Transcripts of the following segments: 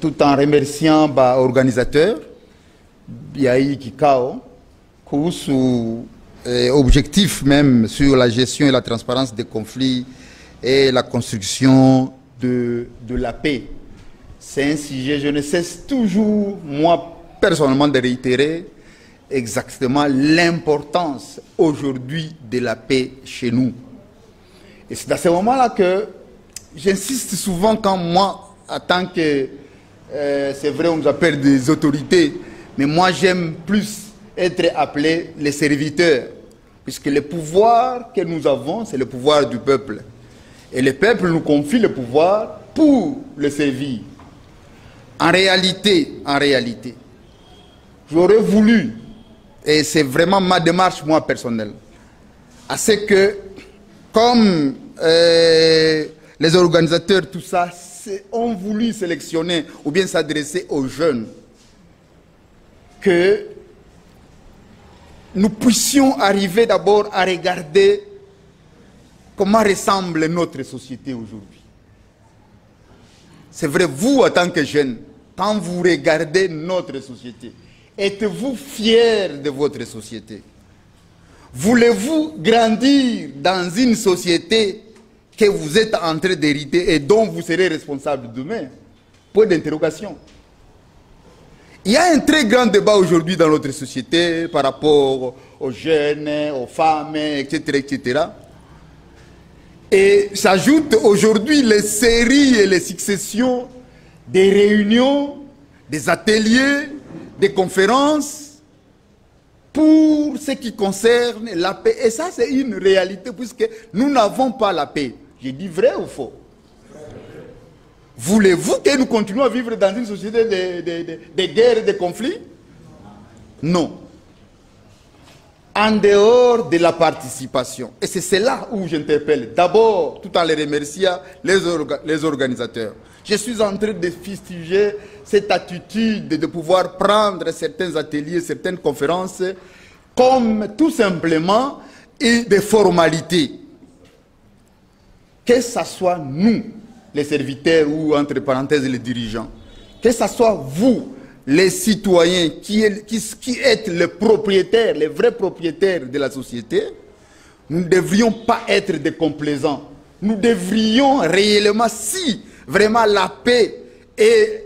tout en remerciant l'organisateur, Yahi Kikao, sous objectif même sur la gestion et la transparence des conflits et la construction de la paix. C'est un sujet, je ne cesse toujours, moi personnellement, de réitérer exactement l'importance aujourd'hui de la paix chez nous. Et c'est à ce moment-là que j'insiste souvent quand moi, en tant que, c'est vrai, on nous appelle des autorités, mais moi j'aime plus être appelé les serviteurs, puisque le pouvoir que nous avons, c'est le pouvoir du peuple. Et le peuple nous confie le pouvoir pour le servir. En réalité, j'aurais voulu, et c'est vraiment ma démarche, moi, personnelle, à ce que, comme les organisateurs, tout ça, ont voulu sélectionner ou bien s'adresser aux jeunes, que nous puissions arriver d'abord à regarder comment ressemble notre société aujourd'hui. C'est vrai, vous, en tant que jeunes, quand vous regardez notre société, êtes-vous fiers de votre société? Voulez-vous grandir dans une société que vous êtes en train d'hériter et dont vous serez responsable demain? Point d'interrogation. Il y a un très grand débat aujourd'hui dans notre société par rapport aux jeunes, aux femmes, etc., etc. Et s'ajoutent aujourd'hui les séries et les successions des réunions, des ateliers, des conférences pour ce qui concerne la paix. Et ça, c'est une réalité puisque nous n'avons pas la paix. J'ai dit vrai ou faux? Voulez-vous que nous continuions à vivre dans une société de guerres et de conflits? Non. En dehors de la participation. Et c'est là où j'interpelle. D'abord, tout en les remerciant, les organisateurs. Je suis en train de fustiger cette attitude de pouvoir prendre certains ateliers, certaines conférences, comme tout simplement des formalités. Que ce soit nous, les serviteurs ou entre parenthèses les dirigeants, que ce soit vous, les citoyens qui êtes les propriétaires, les vrais propriétaires de la société, nous ne devrions pas être des complaisants. Nous devrions réellement, si vraiment la paix et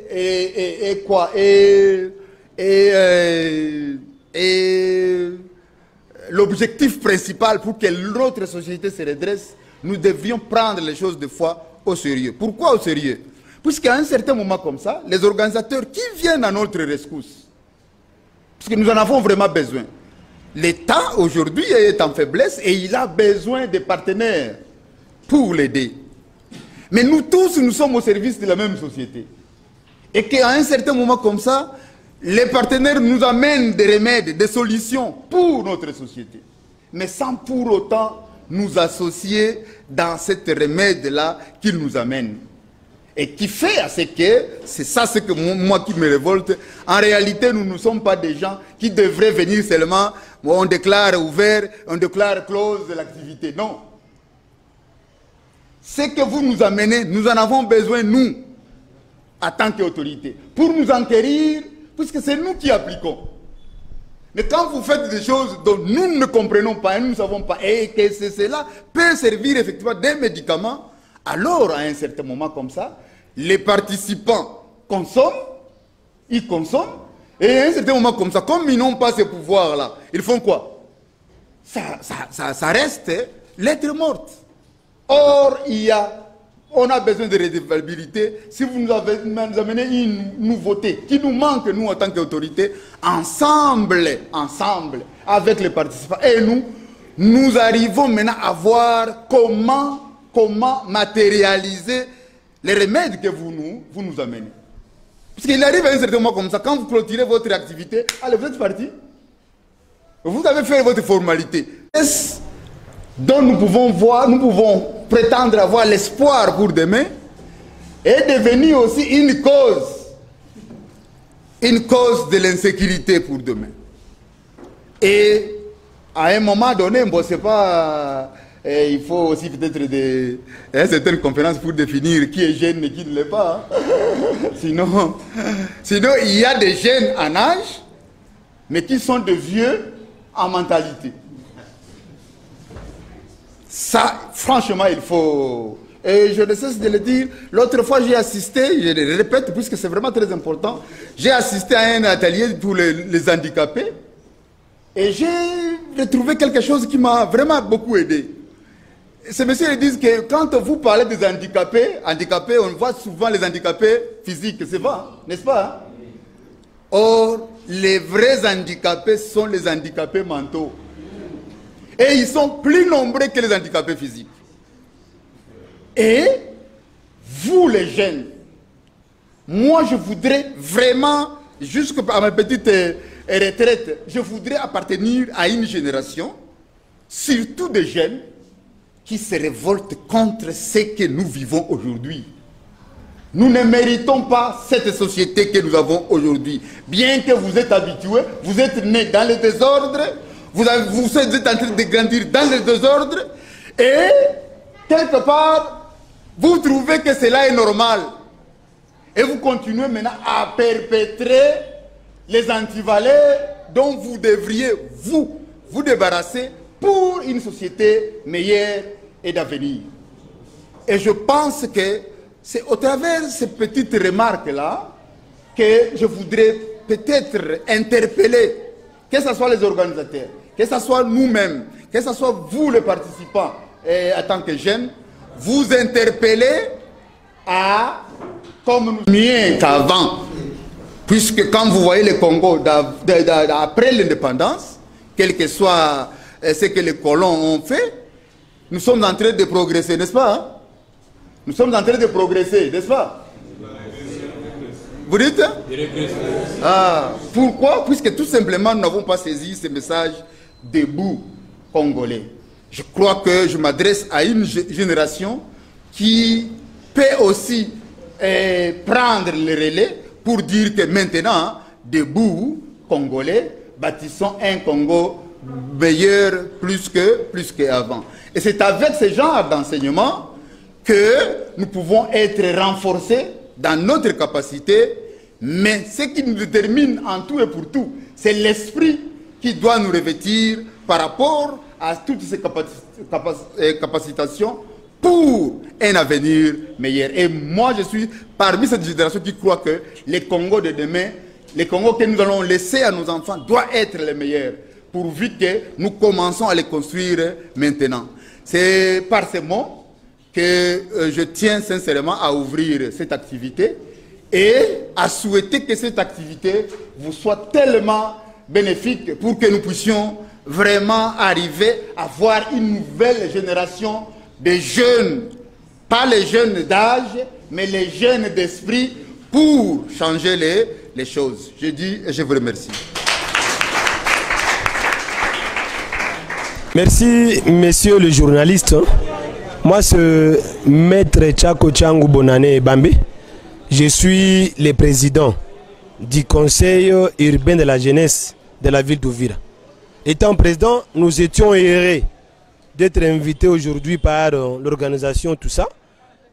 l'objectif principal pour que notre société se redresse, nous devrions prendre les choses de foi au sérieux. Pourquoi au sérieux? Puisqu'à un certain moment comme ça, les organisateurs qui viennent à notre rescousse, puisque nous en avons vraiment besoin. L'État aujourd'hui est en faiblesse et il a besoin de partenaires pour l'aider. Mais nous tous, nous sommes au service de la même société. Et qu'à un certain moment comme ça, les partenaires nous amènent des remèdes, des solutions pour notre société. Mais sans pour autant nous associer dans cette remède-là qu'ils nous amènent. Et qui fait à ce que, c'est ça ce que moi qui me révolte, en réalité nous ne sommes pas des gens qui devraient venir seulement, on déclare ouvert, on déclare close l'activité. Non. Ce que vous nous amenez, nous en avons besoin nous, en tant qu'autorité, pour nous enquérir, puisque c'est nous qui appliquons. Mais quand vous faites des choses dont nous ne comprenons pas et nous ne savons pas, et que cela peut servir effectivement des médicaments, alors à un certain moment comme ça, les participants consomment, ils consomment, et à un certain moment comme ça, comme ils n'ont pas ce pouvoir-là, ils font quoi? Ça reste lettre morte. Or, on a besoin de redevabilité. Si vous nous amenez une nouveauté qui nous manque, nous, en tant qu'autorité, ensemble, avec les participants, et nous arrivons maintenant à voir comment matérialiser les remèdes que vous nous amenez. Parce qu'il arrive à un certain moment comme ça, quand vous clôturez votre activité, allez, vous êtes parti. Vous avez fait votre formalité. Est-ce dont nous pouvons prétendre avoir l'espoir pour demain, est devenir aussi une cause de l'insécurité pour demain. Et à un moment donné, bon, c'est pas Et il faut aussi peut-être certaines conférences pour définir qui est jeune et qui ne l'est pas. Hein. Sinon, il y a des jeunes en âge, mais qui sont de vieux en mentalité. Ça, franchement, il faut... Et je ne cesse de le dire, l'autre fois j'ai assisté, je le répète puisque c'est vraiment très important, j'ai assisté à un atelier pour les handicapés et j'ai retrouvé quelque chose qui m'a vraiment beaucoup aidé. Ces messieurs ils disent que quand vous parlez des handicapés, on voit souvent les handicapés physiques, c'est vrai, n'est-ce pas? Hein? Or, les vrais handicapés sont les handicapés mentaux. Et ils sont plus nombreux que les handicapés physiques. Et vous les jeunes, moi je voudrais vraiment, jusqu'à ma petite retraite, je voudrais appartenir à une génération, surtout des jeunes, qui se révoltent contre ce que nous vivons aujourd'hui. Nous ne méritons pas cette société que nous avons aujourd'hui. Bien que vous êtes habitués, vous êtes nés dans le désordre, vous êtes en train de grandir dans le désordre, et quelque part, vous trouvez que cela est normal. Et vous continuez maintenant à perpétrer les antivaleurs dont vous devriez vous débarrasser pour une société meilleure et d'avenir. Et je pense que c'est au travers de ces petites remarques-là que je voudrais peut-être interpeller, que ce soit les organisateurs, que ce soit nous-mêmes, que ce soit vous les participants en tant que jeunes, vous interpeller à comme mieux qu'avant. Puisque quand vous voyez le Congo après l'indépendance, quel que soit ce que les colons ont fait, nous sommes en train de progresser, n'est-ce pas? Hein? Nous sommes en train de progresser, n'est-ce pas? Vous dites? Ah, pourquoi? Puisque tout simplement nous n'avons pas saisi ce message debout congolais. Je crois que je m'adresse à une génération qui peut aussi prendre le relais pour dire que maintenant, debout, Congolais, bâtissons un Congo meilleur plus qu'avant. Et c'est avec ce genre d'enseignement que nous pouvons être renforcés dans notre capacité, mais ce qui nous détermine en tout et pour tout, c'est l'esprit qui doit nous revêtir par rapport à toutes ces capacitations pour un avenir meilleur. Et moi, je suis parmi cette génération qui croit que les Congos de demain, les Congos que nous allons laisser à nos enfants, doivent être les meilleurs, pourvu que nous commençons à les construire maintenant. C'est par ces mots que je tiens sincèrement à ouvrir cette activité et à souhaiter que cette activité vous soit tellement bénéfique pour que nous puissions vraiment arriver à voir une nouvelle génération de jeunes, pas les jeunes d'âge, mais les jeunes d'esprit pour changer les choses. Je dis et je vous remercie. Merci, messieurs le journaliste. Moi, c'est Maître Tchako Tchangou Bonane Bambi. Je suis le président du conseil urbain de la jeunesse de la ville d'Uvira. Étant président, nous étions heureux d'être invités aujourd'hui par l'organisation, tout ça,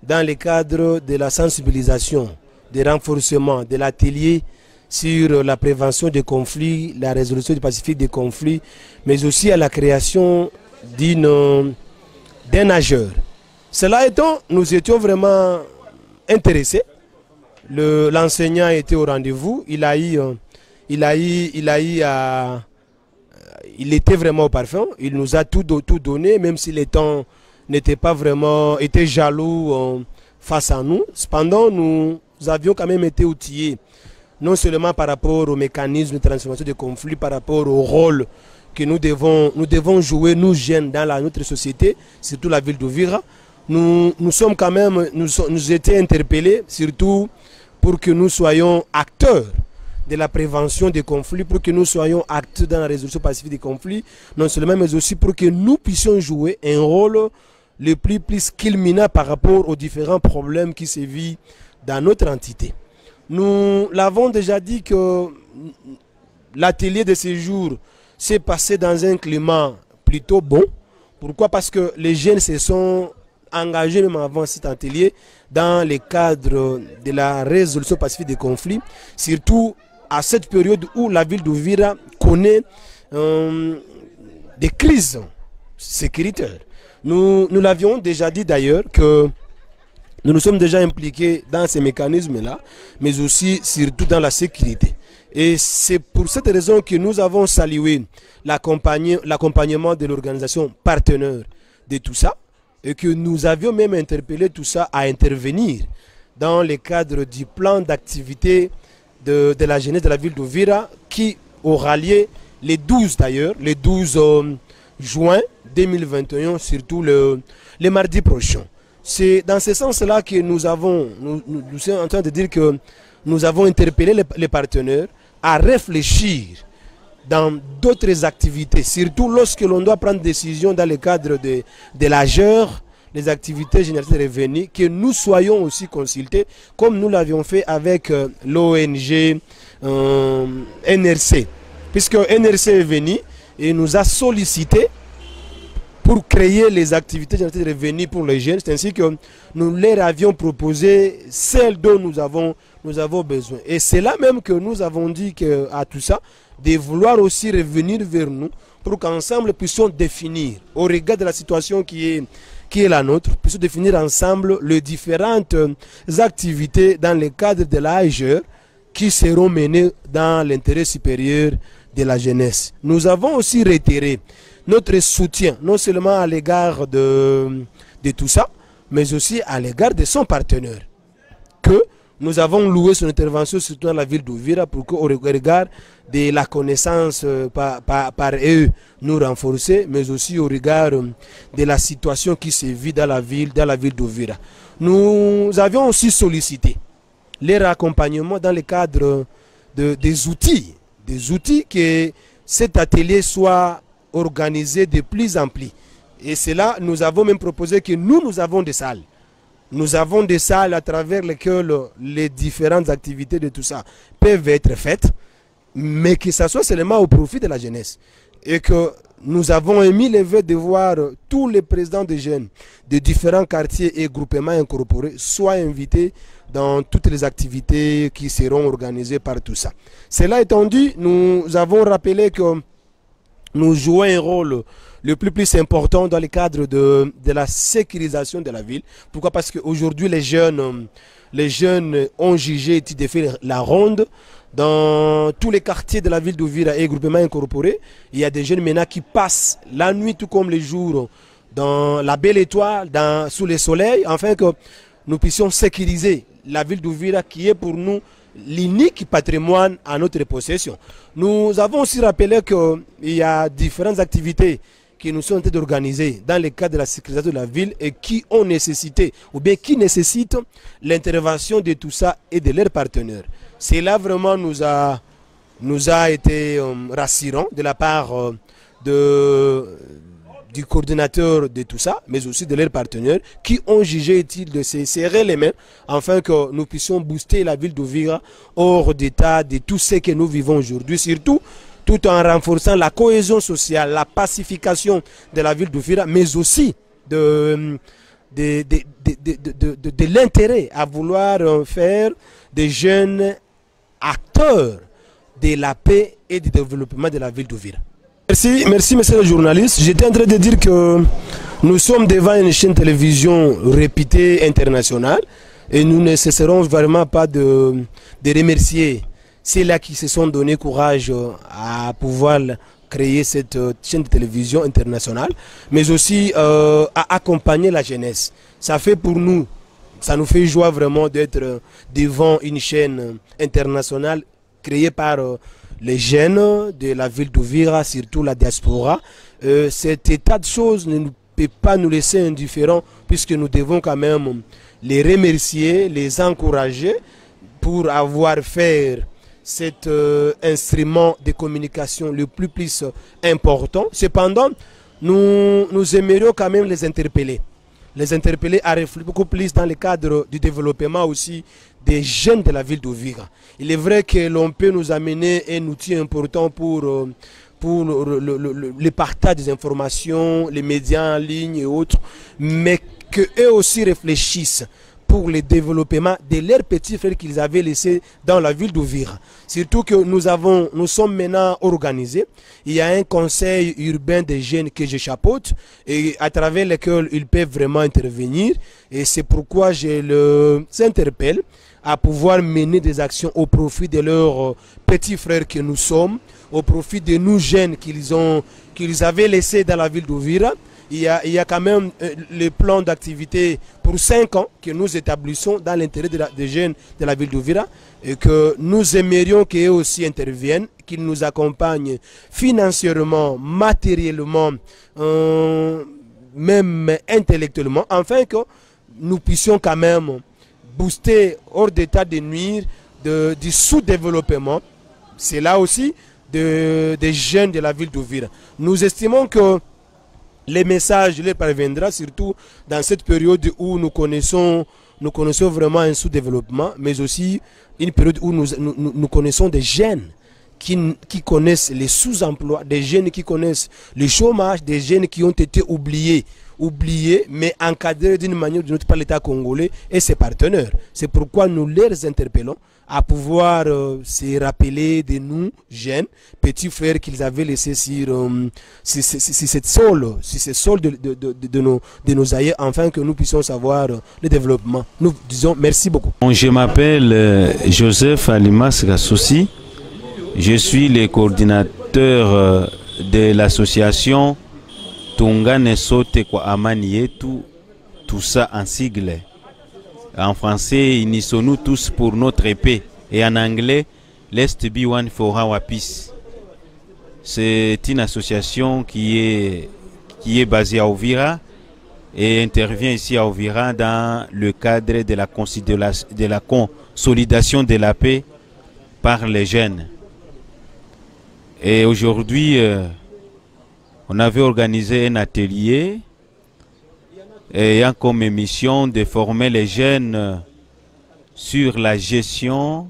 dans le cadre de la sensibilisation, du renforcement de l'atelier sur la prévention des conflits, la résolution du pacifique des conflits, mais aussi à la création d'un nageur. Cela étant, nous étions vraiment intéressés. L'enseignant était au rendez-vous, il était vraiment au parfum, il nous a tout donné, même si les temps n'étaient pas vraiment, étaient jaloux face à nous. Cependant, nous avions quand même été outillés, non seulement par rapport au mécanisme de transformation des conflits, par rapport au rôle que nous devons jouer, nous jeunes, dans notre société, surtout la ville d'Uvira. Nous sommes quand même, nous étions interpellés, surtout pour que nous soyons acteurs de la prévention des conflits, pour que nous soyons acteurs dans la résolution pacifique des conflits, non seulement, mais aussi pour que nous puissions jouer un rôle le plus culminant par rapport aux différents problèmes qui se vivent dans notre entité. Nous l'avons déjà dit que l'atelier de ce jour s'est passé dans un climat plutôt bon, Pourquoi? Parce que les jeunes se sont engagés même avant cet atelier dans le cadre de la résolution pacifique des conflits, surtout à cette période où la ville d'Uvira connaît des crises sécuritaires. Nous l'avions déjà dit d'ailleurs que nous nous sommes déjà impliqués dans ces mécanismes-là, mais aussi surtout dans la sécurité. Et c'est pour cette raison que nous avons salué l'accompagnement de l'organisation partenaire de tout ça, et que nous avions même interpellé tout ça à intervenir dans le cadre du plan d'activité de la jeunesse de la ville d'Uvira qui aura lieu les 12 d'ailleurs, le 12 juin 2021, surtout le mardi prochain. C'est dans ce sens-là que nous sommes en train de dire que nous avons interpellé les partenaires à réfléchir dans d'autres activités, surtout lorsque l'on doit prendre des décisions dans le cadre de l'AGER, les activités génératrices de revenus, que nous soyons aussi consultés, comme nous l'avions fait avec l'ONG NRC. Puisque NRC est venu et nous a sollicité pour créer les activités génératrices de revenus pour les jeunes. C'est ainsi que nous leur avions proposé celles dont nous avons besoin. Et c'est là même que nous avons dit à tout ça, de vouloir aussi revenir vers nous pour qu'ensemble puissions définir, au regard de la situation qui est la nôtre, puissions définir ensemble les différentes activités dans le cadre de l'AGER qui seront menées dans l'intérêt supérieur de la jeunesse. Nous avons aussi réitéré notre soutien, non seulement à l'égard de tout ça, mais aussi à l'égard de son partenaire, que nous avons loué son intervention surtout dans la ville d'Uvira pour qu'au regard de la connaissance par eux nous renforcer, mais aussi au regard de la situation qui se vit dans la ville d'Uvira. Nous avions aussi sollicité leur accompagnement dans le cadre des outils que cet atelier soit organisé de plus en plus. Et c'est là nous avons même proposé que nous avons des salles. Nous avons des salles à travers lesquelles les différentes activités de tout ça peuvent être faites, mais que ça soit seulement au profit de la jeunesse. Et que nous avons émis le vœu de voir tous les présidents de jeunes de différents quartiers et groupements incorporés soient invités dans toutes les activités qui seront organisées par tout ça. Cela étant dit, nous avons rappelé que nous jouons un rôle le plus important dans le cadre de la sécurisation de la ville. Pourquoi? Parce qu'aujourd'hui, les jeunes ont jugé de faire la ronde dans tous les quartiers de la ville d'Uvira et groupements incorporés. Il y a des jeunes maintenant qui passent la nuit tout comme les jours dans la belle étoile, sous le soleil, afin que nous puissions sécuriser la ville d'Uvira qui est pour nous l'unique patrimoine à notre possession. Nous avons aussi rappelé qu'il y a différentes activités qui nous sont en train d'organiser dans le cadre de la sécurisation de la ville et qui ont nécessité, ou bien qui nécessitent l'intervention de tout ça et de leurs partenaires. Cela vraiment nous a été rassurant de la part du coordinateur de tout ça, mais aussi de leurs partenaires qui ont jugé utile de se serrer les mains afin que nous puissions booster la ville d'Uvira hors d'état de tout ce que nous vivons aujourd'hui, surtout tout en renforçant la cohésion sociale, la pacification de la ville d'Uvira, mais aussi de l'intérêt à vouloir faire des jeunes acteurs de la paix et du développement de la ville d'Uvira. Merci monsieur le journaliste. J'étais en train de dire que nous sommes devant une chaîne de télévision réputée internationale et nous ne cesserons vraiment pas de remercier ceux-là qui se sont donné courage à pouvoir créer cette chaîne de télévision internationale, mais aussi à accompagner la jeunesse. Ça fait pour nous, ça nous fait joie vraiment d'être devant une chaîne internationale créée par les jeunes de la ville d'Uvira, surtout la diaspora. Cet état de choses ne peut pas nous laisser indifférents puisque nous devons quand même les remercier, les encourager pour avoir fait cet instrument de communication le plus important. Cependant, nous aimerions quand même les interpeller à réfléchir beaucoup plus dans le cadre du développement aussi des jeunes de la ville d'Uvira. Il est vrai que l'on peut nous amener un outil important pour pour le partage des informations, les médias en ligne et autres, mais qu'eux aussi réfléchissent pour le développement de leurs petits frères qu'ils avaient laissés dans la ville d'Uvira. Surtout que nous sommes maintenant organisés. Il y a un conseil urbain des jeunes que je chapeaute et à travers lequel ils peuvent vraiment intervenir. Et c'est pourquoi je les interpelle à pouvoir mener des actions au profit de leurs petits frères que nous sommes, au profit de nous jeunes qu'ils avaient laissés dans la ville d'Uvira. Il y a quand même le plan d'activité pour 5 ans que nous établissons dans l'intérêt des jeunes de la ville d'Uvira et que nous aimerions qu'eux aussi interviennent, qu'ils nous accompagnent financièrement, matériellement, même intellectuellement, afin que nous puissions quand même booster hors d'état de nuire du sous-développement. C'est là aussi des jeunes de la ville d'Uvira. Nous estimons que les messages les parviendra surtout dans cette période où nous connaissons vraiment un sous-développement, mais aussi une période où nous connaissons des jeunes qui connaissent les sous-emplois, des jeunes qui connaissent le chômage, des jeunes qui ont été oubliés, mais encadrés d'une manière ou d'une autre par l'État congolais et ses partenaires. C'est pourquoi nous les interpellons à pouvoir se rappeler de nous, jeunes, petits frères qu'ils avaient laissés sur cette sol, de nos aïeux, afin que nous puissions savoir le développement. Nous disons merci beaucoup. Je m'appelle Joseph Alimas Gassoussi. Je suis le coordinateur de l'association Tungane Sote Kwa Amani Yetu, tout ça en sigle. En français, unissons-nous tous pour notre épée. Et en anglais, Let's be one for our peace. C'est une association qui est basée à Uvira et intervient ici à Uvira dans le cadre de la consolidation de la paix par les jeunes. Et aujourd'hui, on avait organisé un atelier ayant comme mission de former les jeunes sur la gestion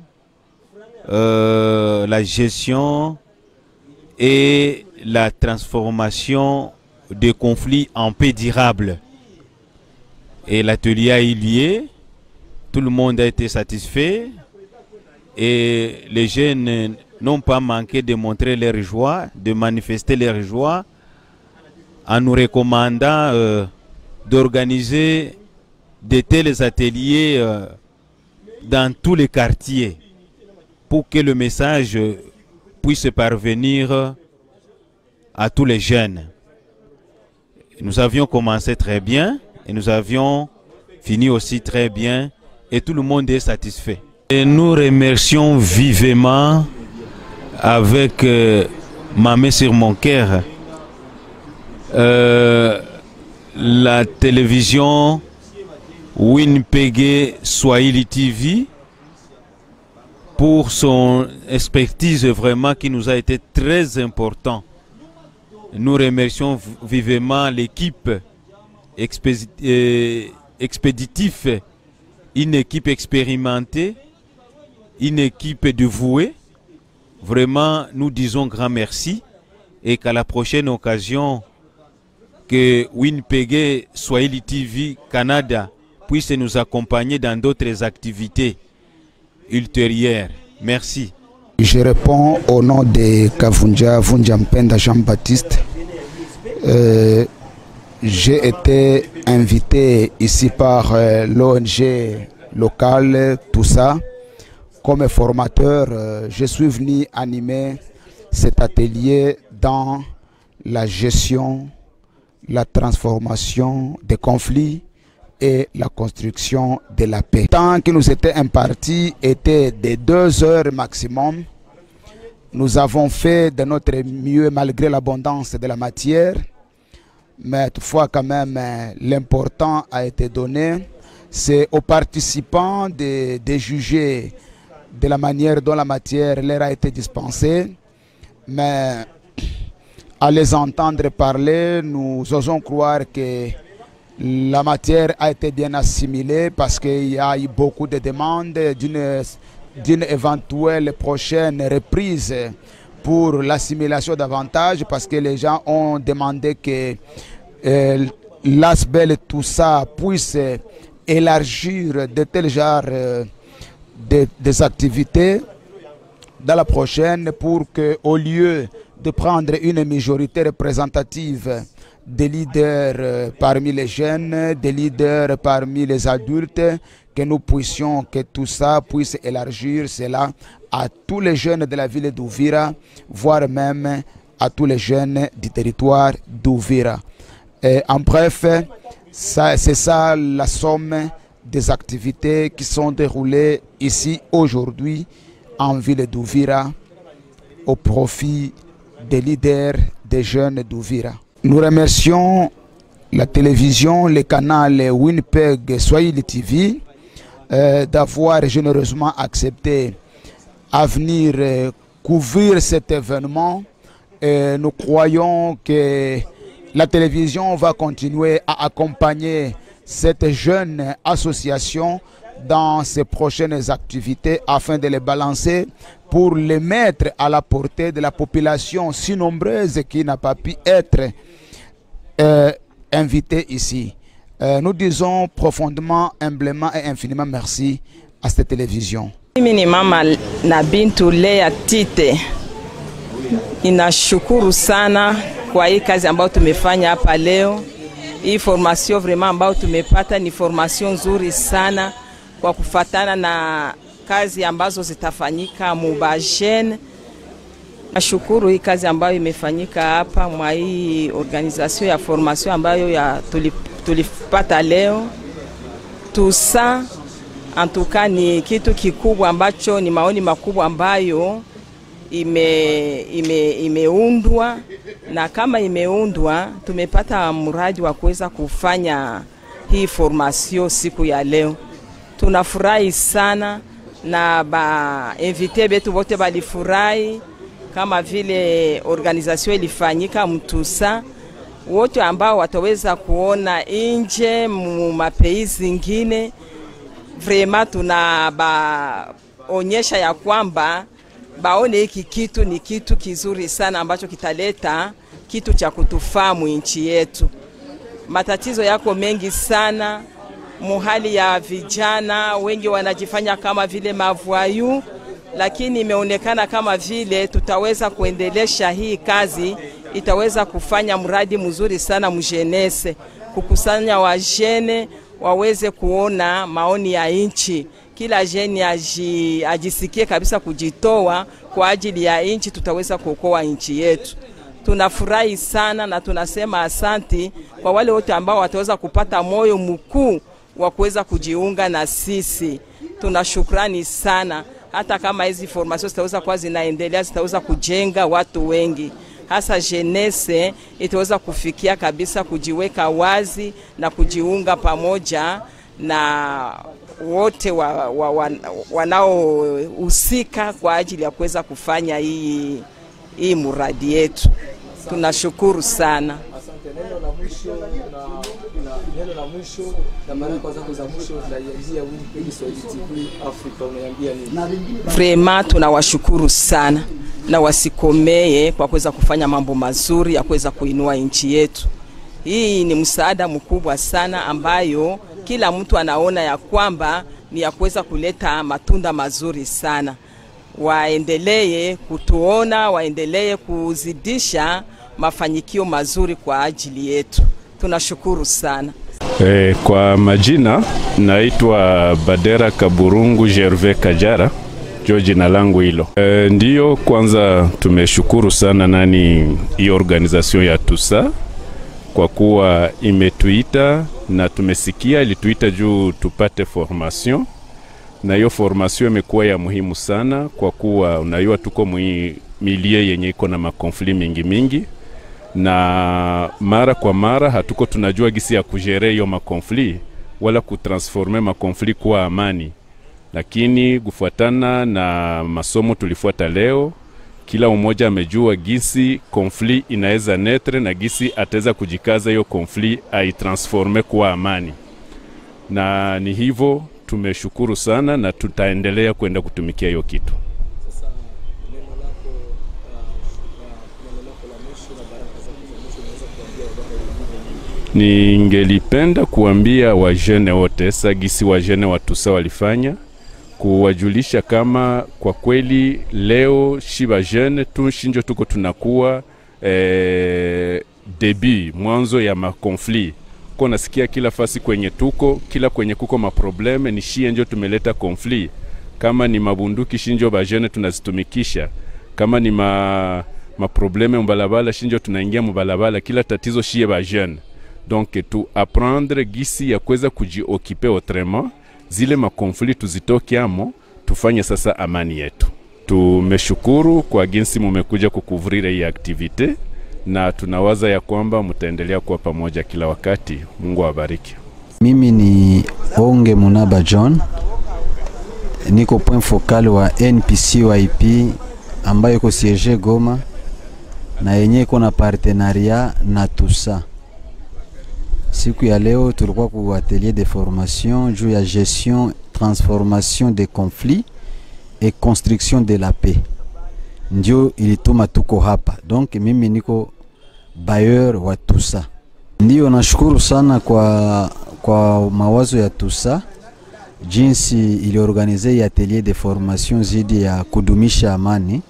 et la transformation de conflits en paix durable. Et l'atelier a eu lieu, tout le monde a été satisfait et les jeunes n'ont pas manqué de montrer leur joie, de manifester leur joie en nous recommandant d'organiser de tels ateliers dans tous les quartiers pour que le message puisse parvenir à tous les jeunes. Nous avions commencé très bien et nous avions fini aussi très bien et tout le monde est satisfait. Et nous remercions vivement avec ma main sur mon cœur la télévision Winpege Swahili TV pour son expertise vraiment qui nous a été très important. Nous remercions vivement l'équipe expéditive, une équipe expérimentée, une équipe dévouée. Vraiment, nous disons grand merci et qu'à la prochaine occasion que Winpege Swahili TV Canada puisse nous accompagner dans d'autres activités ultérieures. Merci. Je réponds au nom de Kavunja Vunjampenda Jean-Baptiste. J'ai été invité ici par l'ONG locale, tout ça. Comme formateur, je suis venu animer cet atelier dans la gestion, la transformation des conflits et la construction de la paix. Le temps qui nous était imparti était de 2 heures maximum. Nous avons fait de notre mieux malgré l'abondance de la matière, mais toutefois quand même l'important a été donné. C'est aux participants de juger de la manière dont la matière leur a été dispensée, mais à les entendre parler, nous osons croire que la matière a été bien assimilée parce qu'il y a eu beaucoup de demandes d'une éventuelle prochaine reprise pour l'assimilation davantage, parce que les gens ont demandé que l'ASBEL et tout ça puisse élargir de tels genres des activités dans la prochaine, pour qu'au lieu de prendre une majorité représentative des leaders parmi les jeunes, des leaders parmi les adultes, que nous puissions, que tout ça puisse élargir cela à tous les jeunes de la ville d'Uvira, voire même à tous les jeunes du territoire d'Uvira. En bref, c'est ça la somme des activités qui sont déroulées ici aujourd'hui en ville d'Uvira au profit des leaders des jeunes d'Uvira. Nous remercions la télévision, le canal Winnipeg Swahili TV d'avoir généreusement accepté à venir couvrir cet événement. Et nous croyons que la télévision va continuer à accompagner cette jeune association dans ses prochaines activités afin de les balancer pour les mettre à la portée de la population si nombreuse qui n'a pas pu être invitée ici. Nous disons profondément, humblement et infiniment merci à cette télévision. Mimi ni mama na Bintu Lea Tite. Ninashukuru sana kwa hii kazi ambayo tumefanya hapa leo. Hii formation vraiment ambayo tumepata ni formation nzuri sana kwa kufatana na kazi ambazo zitafanyika mubajene. Nashukuru hii kazi ambayo imefanyika hapa mwa hii organisation ya formation ambayo tulipata leo. Tusa antuka ni kitu kikubwa ambacho ni maoni makubwa ambayo imeundwa, na kama imeundwa tumepata mradi wa kuweza kufanya hii formation siku ya leo. Tunafurahi sana na ba invité betu wote balifurahi kama vile organisation ilifanyika mtusa. Wote ambao wataweza kuona nje mu mapaís zingine, vraiment tunabaonyesha ya kwamba baone hiki kitu ni kitu kizuri sana ambacho kitaleta kitu cha kutufahamu nchi yetu. Matatizo yako mengi sana, muhali ya vijana wengi wanajifanya kama vile mavoyou, lakini imeonekana kama vile tutaweza kuendelesha hii kazi, itaweza kufanya mradi mzuri sana mjenese, kukusanya wajene waweze kuona maoni ya nchi. Kila jeni ajisikie kabisa kujitoa kwa ajili ya nchi, tutaweza kuokoa nchi yetu. Tunafurahi sana na tunasema asanti kwa wale wote ambao wataweza kupata moyo mkuu wa kuweza kujiunga na sisi. Tunashukrani sana, hata kama hizi formation zitaweza kwa zinaendelea, zitaweza kujenga watu wengi, hasa jenese itaweza kufikia kabisa kujiweka wazi na kujiunga pamoja na wote wanaohusika kwa ajili ya kuweza kufanya hii muradi yetu. Tunashukuru sana. Neno la mwisho na baraka zako za mwisho tunaiambia Winnipeg Swahili TV Africa, unaiambia nini? Vraiment tunawashukuru sana na wasikomee kwa kuweza kufanya mambo mazuri ya kuweza kuinua nchi yetu. Hii ni msaada mkubwa sana ambayo kila mtu anaona ya kwamba ni ya kuweza kuleta matunda mazuri sana. Waendelee kutuona, waendelee kuzidisha mafanikio mazuri kwa ajili yetu. Tunashukuru sana. Kwa naitwa Badera Kaburungu Gervais Kajara, jina langu hilo. Ndiyo, kwanza tumeshukuru sana hii organization ya Tusa kwa kuwa imetuita na tumesikia ilituita juu tupate formation, na hiyo formation imekuwa ya muhimu sana kwa kuwa unajua tuko milie yenye iko na makonfli mingi, na mara kwa mara hatuko tunajua gisi ya kujere hiyo makonfli wala kutransforme makonfli kwa amani. Lakini kufuatana na masomo tulifuata leo, kila mmoja amejua gisi konfli inaweza netre na gisi ataweza kujikaza hiyo konfli aitransforme kwa amani. Na ni hivyo tumeshukuru sana na tutaendelea kwenda kutumikia hiyo kitu. Sasa neno lako Ningelipenda kuambia wajene wote, sagisi wajene wa TUSA walifanya, kuwajulisha kama kwa kweli leo shiba jene tu shinjo tuko tunakuwa debi mwanzo ya makonfli. Kwa nasikia kila fasi kwenye tuko, kila kwenye kuko maprobleme ni shie njo tumeleta konfli. Kama ni mabunduki shinjo bajene tunazitumikisha. Kama ni maprobleme mbalabala shinjo tunaingia mbalabala, kila tatizo shie bajene. Donc tu apprendre gisi ya kweza kujiokipe autrement, zile makonfli tuzitoke amo, tufanye sasa amani yetu. Tumeshukuru kwa jinsi mumekuja kukuvrira hii aktivite, na tunawaza ya kwamba mtaendelea kuwa pamoja kila wakati. Mungu awabariki. Mimi ni Onge Munaba John, niko point focal wa NPCYP ambayo iko siege Goma na yenye iko na partenariat na TUSA. Siku ya leo tulikuwa ku atelier de formation juu ya gestion, transformation des conflits et construction de la paix. Ndio ilituma tuko hapa. Donc mimi niko bailleur wa TUSA. Ndio nashukuru sana kwa mawazo ya TUSA, jinsi iliorganize atelier de formation zidi ya kudumisha amani,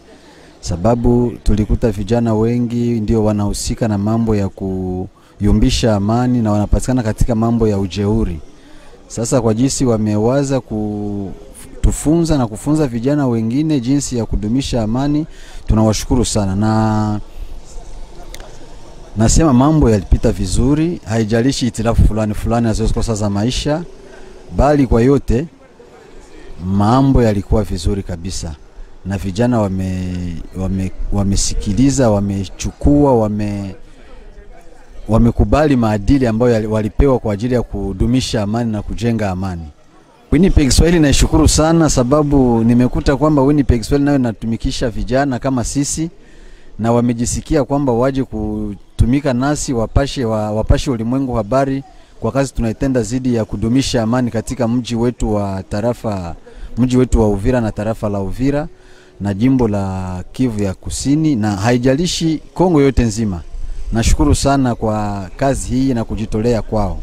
sababu tulikuta vijana wengi ndio wanahusika na mambo ya kuyumbisha amani na wanapatikana katika mambo ya ujeuri. Sasa kwa jinsi wamewaza kutufunza na kufunza vijana wengine jinsi ya kudumisha amani, tunawashukuru sana. Na nasema mambo yalipita vizuri, haijalishi itilafu fulani azozikosa za maisha, bali kwa yote mambo yalikuwa vizuri kabisa. Na vijana wamesikiliza, wamechukua, wamekubali maadili ambayo walipewa kwa ajili ya kudumisha amani na kujenga amani. Winnipeg Swahili naishukuru sana, sababu nimekuta kwamba Winnipeg Swahili nayo inatumikisha vijana kama sisi, na wamejisikia kwamba waje kutumika nasi, wapashe ulimwengu habari kwa kazi tunaitenda zidi ya kudumisha amani katika mji wetu wa Uvira na tarafa la Uvira na jimbo la Kivu ya Kusini, na haijalishi Kongo yote nzima. Nashukuru sana kwa kazi hii na kujitolea kwao.